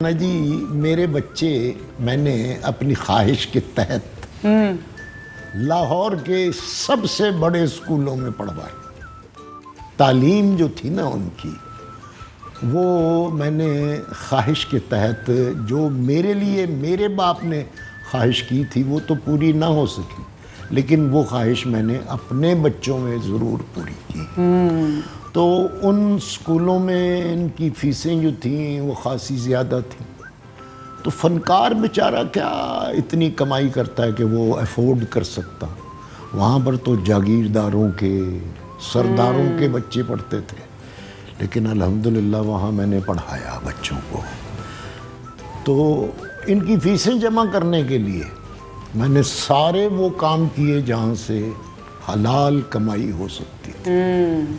ना जी, मेरे बच्चे मैंने अपनी ख्वाहिश के तहत लाहौर के सबसे बड़े स्कूलों में पढ़वाए। तालीम जो थी ना उनकी, वो मैंने ख्वाहिश के तहत, जो मेरे लिए मेरे बाप ने ख्वाहिश की थी वो तो पूरी ना हो सकी, लेकिन वो ख्वाहिश मैंने अपने बच्चों में ज़रूर पूरी की। तो उन स्कूलों में इनकी फ़ीसें जो थीं वो ख़ासी ज़्यादा थी। तो फ़नकार बेचारा क्या इतनी कमाई करता है कि वो अफोर्ड कर सकता। वहाँ पर तो जागीरदारों के, सरदारों के बच्चे पढ़ते थे, लेकिन अल्हम्दुलिल्लाह वहाँ मैंने पढ़ाया बच्चों को। तो इनकी फ़ीसें जमा करने के लिए मैंने सारे वो काम किए जहाँ से हलाल कमाई हो सकती थी।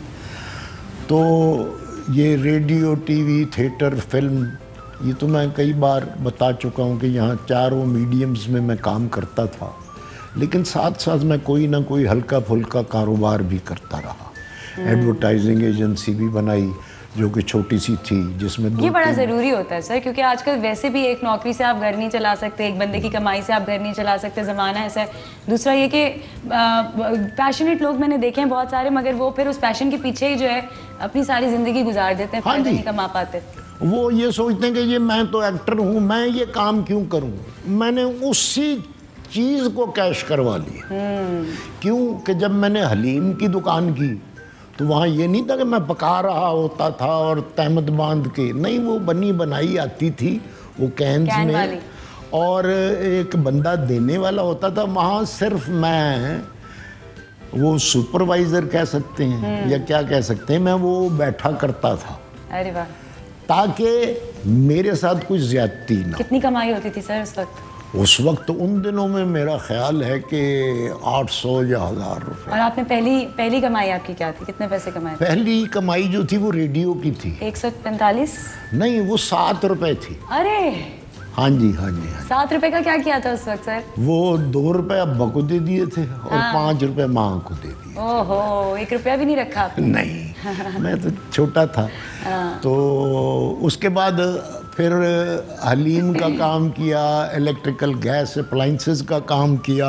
तो ये रेडियो, टीवी, थिएटर, फिल्म, ये तो मैं कई बार बता चुका हूँ कि यहाँ चारों मीडियम्स में मैं काम करता था, लेकिन साथ साथ मैं कोई ना कोई हल्का फुल्का कारोबार भी करता रहा। एडवर्टाइजिंग एजेंसी भी बनाई जो कि छोटी सी थी, जिसमें ये बड़ा ज़रूरी होता है सर, क्योंकि आजकल वैसे भी एक नौकरी से आप घर नहीं चला सकते, एक बंदे की कमाई से आप घर नहीं चला सकते, ज़माना ऐसा है। दूसरा ये कि पैशनेट लोग मैंने देखे हैं बहुत सारे, मगर वो फिर उस पैशन के पीछे ही जो है अपनी सारी ज़िंदगी गुजार देते हैं, पैसा नहीं कमा पाते। वो ये सोचते हैं कि ये मैं तो एक्टर हूँ, मैं ये काम क्यों करूँ। मैंने उसी चीज़ को कैश करवा लिया। क्यों कि जब मैंने हलीम की दुकान की तो वहाँ ये नहीं था कि मैं पका रहा होता था और तहमत बांध के, नहीं, वो बनी बनाई आती थी वो कैन में, और एक बंदा देने वाला होता था। वहाँ सिर्फ मैं, वो सुपरवाइज़र कह सकते हैं या क्या कह सकते हैं, मैं वो बैठा करता था। अरे वाह। ताकि मेरे साथ कुछ ज्यादती ना। कितनी कमाई होती थी सर उस वक्त? उस वक्त उन दिनों में मेरा ख्याल है कि 800 या 1000 रुपए। और आपने पहली कमाई आपकी क्या थी? कितने पैसे कमाए? पहली कमाई जो थी वो रेडियो की थी। 145? नहीं, वो 7 रुपए थी। अरे हाँ जी, हाँ जी, हाँ। 7 रुपए का क्या किया था उस वक्त सर? वो 2 रुपए अब्बा को दे दिए थे और 5 रुपए माँ को दे दिए। ओहो, 1 रुपया भी नहीं रखा आपने? नहीं, मैं तो छोटा था। तो उसके बाद फिर हलीम का काम किया, इलेक्ट्रिकल गैस अप्लाइंसेस का काम किया,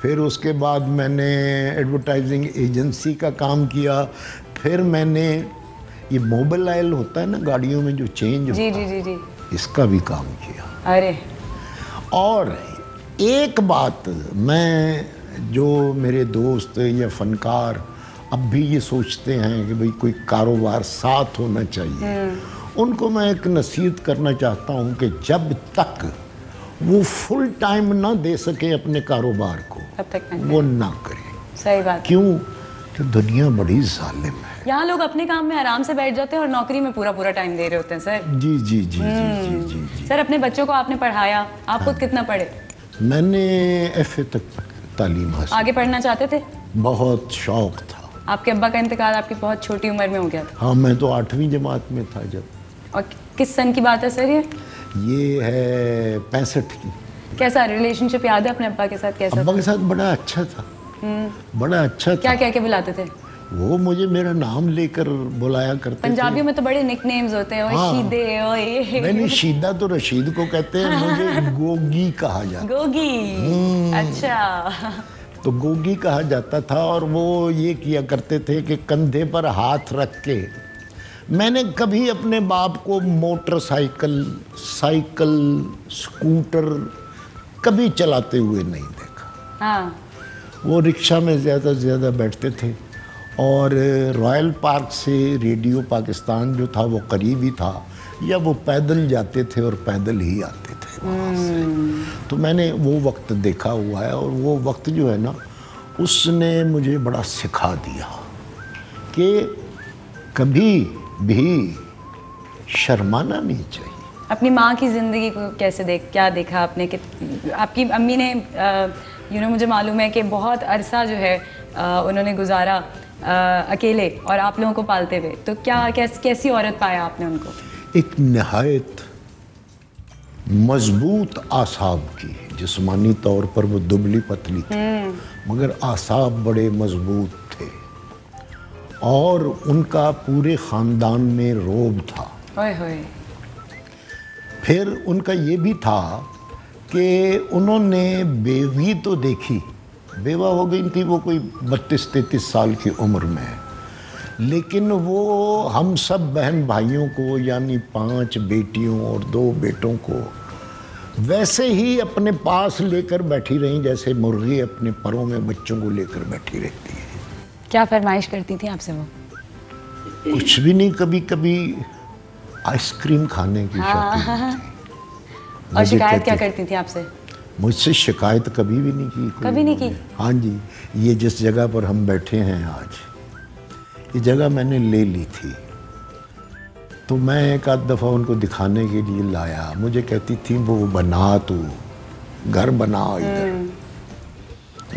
फिर उसके बाद मैंने एडवर्टाइजिंग एजेंसी का काम किया, फिर मैंने ये मोबाइल ऑयल होता है ना गाड़ियों में जो चेंज होता है, जी जी जी, इसका भी काम किया। अरे, और एक बात, मैं, जो मेरे दोस्त या फनकार अब भी ये सोचते हैं कि भाई कोई कारोबार साथ होना चाहिए, उनको मैं एक नसीहत करना चाहता हूँ कि जब तक वो फुल टाइम ना दे सके अपने कारोबार को, तब तक वो ना करें। सही बात। क्यों? कि दुनिया बड़ी जालिम है। यहाँ लोग अपने काम में आराम से बैठ जाते हैं और नौकरी में पूरा टाइम दे रहे होते हैं सर। जी जी जी जी जी जी। सर, अपने बच्चों को आपने पढ़ाया, आप खुद कितना पढ़े? मैंने FA तक तालीम हासिल। आगे पढ़ना चाहते थे? बहुत शौक था। आपके अब्बा का इंतकाल आपकी बहुत छोटी उम्र में हो गया था? हाँ, मैं तो 8वीं जमात में था जब। और किस सन की बात है सर ये है 65 की। कैसा रिलेशनशिप याद है अपने अब्बा के साथ? कैसा? अब्बा के साथ बड़ा अच्छा था, बड़ा अच्छा था। क्या कह के बुलाते थे? वो मुझे मेरा नाम लेकर बुलाया करते थे। पंजाबियों में तो बड़े निकनेम्स होते हैं, ओए शीदे, ओए। नहीं, शीदा तो रशीद को कहते हैं, मुझे गोगी कहा जाता। गोगी, अच्छा। तो गोगी कहा जाता था, और वो ये किया करते थे कि कंधे पर हाथ रख के, मैंने कभी अपने बाप को मोटरसाइकिल, साइकिल, स्कूटर कभी चलाते हुए नहीं देखा। हाँ। वो रिक्शा में ज़्यादा से ज़्यादा बैठते थे, और रॉयल पार्क से रेडियो पाकिस्तान जो था वो करीब ही था, या वो पैदल जाते थे और पैदल ही आते थे वहाँ से। तो मैंने वो वक्त देखा हुआ है, और वो वक्त जो है ना, उसने मुझे बड़ा सिखा दिया कि कभी भी शर्माना नहीं चाहिए। अपनी माँ की ज़िंदगी को कैसे क्या देखा आपने कि आपकी अम्मी ने मुझे मालूम है कि बहुत अरसा जो है उन्होंने गुजारा अकेले और आप लोगों को पालते हुए, तो कैसी औरत पाया आपने उनको? एक नहायत मजबूत आसाब की, जिस्मानी तौर पर वो दुबली पतली थी, मगर आसाब बड़े मजबूत थे, और उनका पूरे ख़ानदान में रोब था। ओए होए। फिर उनका ये भी था कि उन्होंने बेवी तो देखी, बेवा हो गई थी वो कोई 32-33 साल की उम्र में, लेकिन वो हम सब बहन भाइयों को यानी 5 बेटियों और 2 बेटों को वैसे ही अपने पास लेकर बैठी रहीं जैसे मुर्गी अपने परों में बच्चों को लेकर बैठी रहती है। क्या फरमाइश करती थी आपसे वो? कुछ भी नहीं, कभी कभी आइसक्रीम खाने की शौकीन थी। और शिकायत क्या करती थी आपसे? मुझसे शिकायत कभी भी नहीं की। कभी नहीं की? हाँ जी, ये जिस जगह पर हम बैठे हैं आज, ये जगह मैंने ले ली थी, तो मैं एक आध दफ़ा उनको दिखाने के लिए लाया। मुझे कहती थी वो बना, तू घर बना इधर।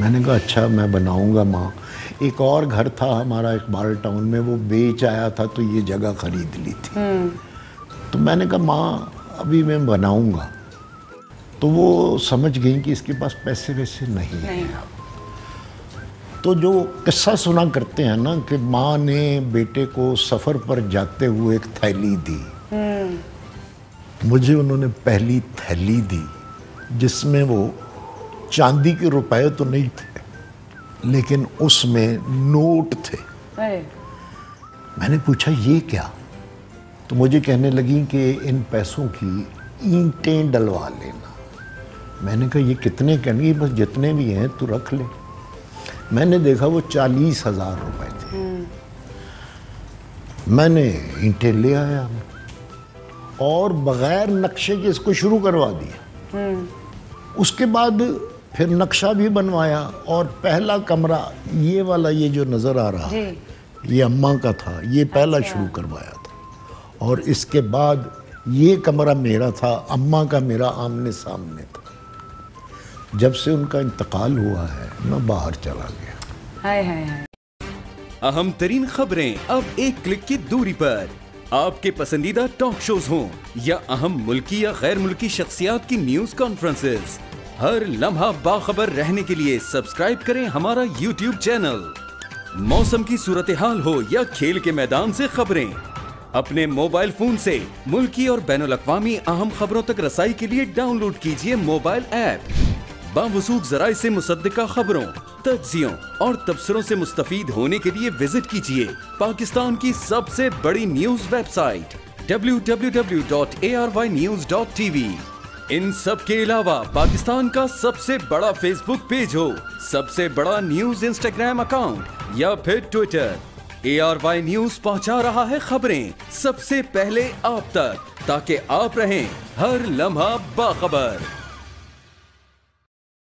मैंने कहा अच्छा मैं बनाऊंगा माँ। एक और घर था हमारा इकबाल टाउन में, वो बेच आया था तो ये जगह खरीद ली थी। तो मैंने कहा माँ अभी मैं बनाऊंगा। तो वो समझ गई कि इसके पास पैसे वैसे नहीं है। तो जो किस्सा सुना करते हैं ना कि माँ ने बेटे को सफ़र पर जाते हुए एक थैली दी, मुझे उन्होंने पहली थैली दी जिसमें वो चांदी के रुपए तो नहीं थे लेकिन उसमें नोट थे। मैंने पूछा ये क्या? तो मुझे कहने लगी कि इन पैसों की ईंटें डलवा लेना। मैंने कहा ये कितने? कहने बस जितने भी हैं तू रख ले। मैंने देखा वो 40,000 रुपए थे। मैंने ईंटें ले आया और बगैर नक्शे के इसको शुरू करवा दिया। उसके बाद फिर नक्शा भी बनवाया और पहला कमरा ये वाला, ये जो नज़र आ रहा है ये अम्मा का था, ये पहला शुरू करवाया था। और इसके बाद ये कमरा मेरा था, अम्मा का मेरा आमने सामने था। जब से उनका इंतकाल हुआ है मैं बाहर चला गया। हाय हाय हाय। अहम तरीन खबरें अब एक क्लिक की दूरी पर। आपके पसंदीदा टॉक शोज हों या अहम मुल्की या गैर मुल्की शख्सियात की न्यूज कॉन्फ्रेंसेस, हर लम्हा बाखबर रहने के लिए सब्सक्राइब करें हमारा YouTube चैनल। मौसम की सूरत हाल हो या खेल के मैदान से खबरें, अपने मोबाइल फोन से मुल्की और बैनुल-अक़वामी अहम खबरों तक रसाई के लिए डाउनलोड कीजिए मोबाइल ऐप। बावसूख ज़राए से मुसद्दिका खबरों, तज्ज़ियों और तबसरों से मुस्तफ़ीद होने के लिए विजिट कीजिए पाकिस्तान की सबसे बड़ी न्यूज वेबसाइट www.arYnews.tv। इन सब के अलावा पाकिस्तान का सबसे बड़ा फेसबुक पेज हो, सबसे बड़ा न्यूज इंस्टाग्राम अकाउंट या फिर ट्विटर, ARY न्यूज पहुंचा रहा है खबरें सबसे पहले आप तक, ताकि आप रहें हर लम्हा बाखबर।